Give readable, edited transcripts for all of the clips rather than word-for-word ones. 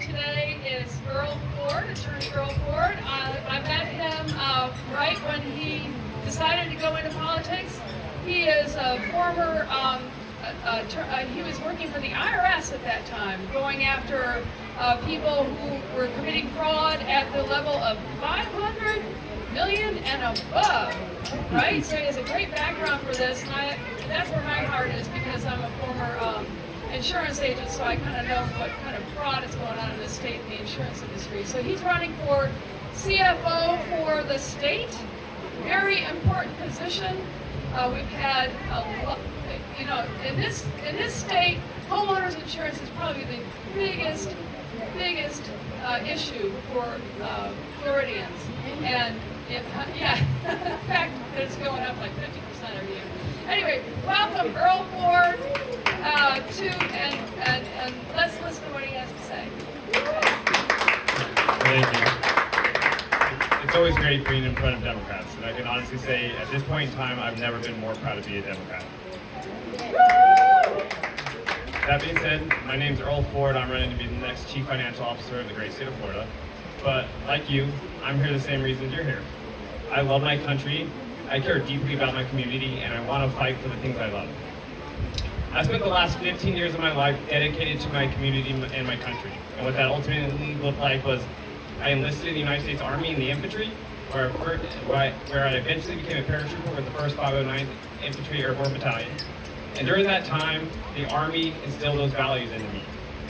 today is Earle Ford, Attorney Earle Ford. I met him right when he decided to go into politics. He is a former, he was working for the IRS at that time, going after people who were committing fraud at the level of 500 million and above, right? So he has a great background for this, and that's where my heart is, because I'm a former insurance agent, so I kind of know what kind of fraud is going on in the state and the insurance industry. So he's running for CFO for the state, very important position. We've had a lot, in this state, homeowners insurance is probably the biggest issue for Floridians, and in fact, it's going up like 50% every year. Anyway, welcome Earle Ford and let's listen to what he has to say. Thank you. It's always great being in front of Democrats, and I can honestly say at this point in time, I've never been more proud to be a Democrat. That being said, my name's Earle Ford. I'm running to be the next Chief Financial Officer of the great state of Florida. But like you, I'm here the same reasons you're here. I love my country, I care deeply about my community, and I want to fight for the things I love. I spent the last 15 years of my life dedicated to my community and my country. And what that ultimately looked like was I enlisted in the United States Army in the infantry, where I eventually became a paratrooper with the 1st 509th Infantry Airborne Battalion. And during that time, the Army instilled those values into me: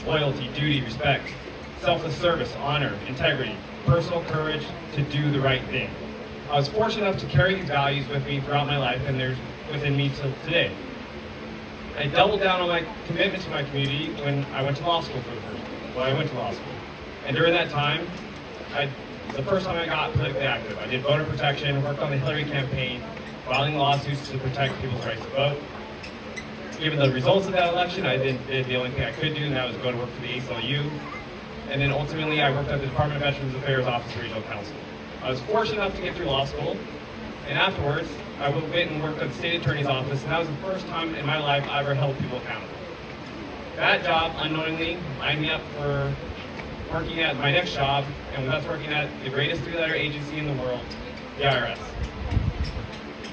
loyalty, duty, respect, selfless service, honor, integrity, personal courage to do the right thing. I was fortunate enough to carry these values with me throughout my life, and they're within me till today. I doubled down on my commitment to my community when I went to law school for the first time. Well, I went to law school. And during that time, the first time I got politically active. I did voter protection, worked on the Hillary campaign, filing lawsuits to protect people's rights to vote. Given the results of that election, I did the only thing I could do, and that was go to work for the ACLU. And then ultimately, I worked at the Department of Veterans Affairs Office of Regional Counsel. I was fortunate enough to get through law school, and afterwards, I went and worked at the state attorney's office, and that was the first time in my life I ever held people accountable. That job, unknowingly, lined me up for working at my next job, and that's working at the greatest three-letter agency in the world, the IRS.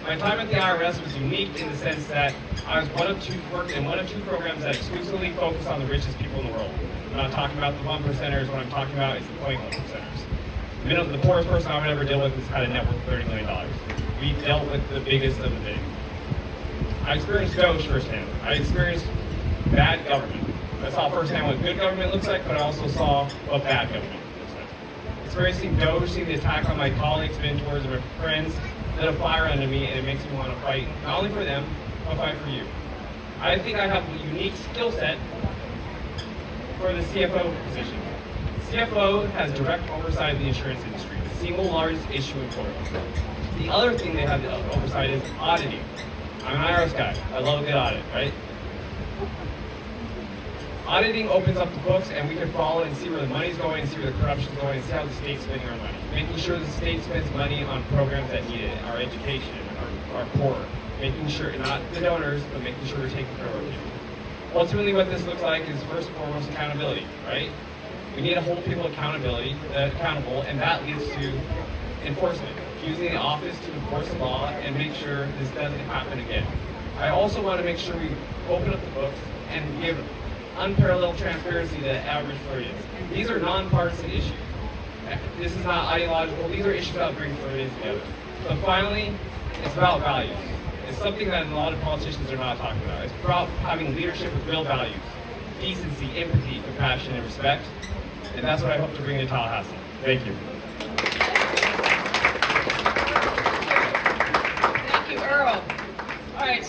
My time at the IRS was unique in the sense that I was worked in one of two programs that exclusively focus on the richest people in the world. I'm not talking about the 1%ers, what I'm talking about is the 0.1%ers. The poorest person I would ever deal with has had a net worth of $30 million. We dealt with the biggest of the big. I experienced Doge firsthand. I experienced bad government. I saw firsthand what good government looks like, but I also saw what bad government looks like. Experiencing Doge, seeing the attack on my colleagues, mentors, and my friends lit a fire under me, and it makes me want to fight, not only for them, but fight for you. I think I have a unique skill set for the CFO position. CFO has direct oversight of the insurance industry, the single largest issue in Florida. The other thing they have oversight is auditing. I'm an IRS guy. I love a good audit, right? Auditing opens up the books, and we can follow and see where the money's going, and see where the corruption's going, and see how the state's spending our money. Making sure the state spends money on programs that need it, our education, our poor. Making sure, not the donors, but making sure we're taking care of our people. Ultimately, what this looks like is first and foremost accountability, right? We need to hold people accountable, and that leads to enforcement. Using the office to enforce the law and make sure this doesn't happen again. I also want to make sure we open up the books and give unparalleled transparency to the average Floridians. These are nonpartisan issues. This is not ideological. These are issues that bring Floridians together. But finally, it's about values. It's something that a lot of politicians are not talking about. It's about having leadership with real values: decency, empathy, compassion, and respect. And that's what I hope to bring to Tallahassee. Thank you. Thank you, Earle. All right.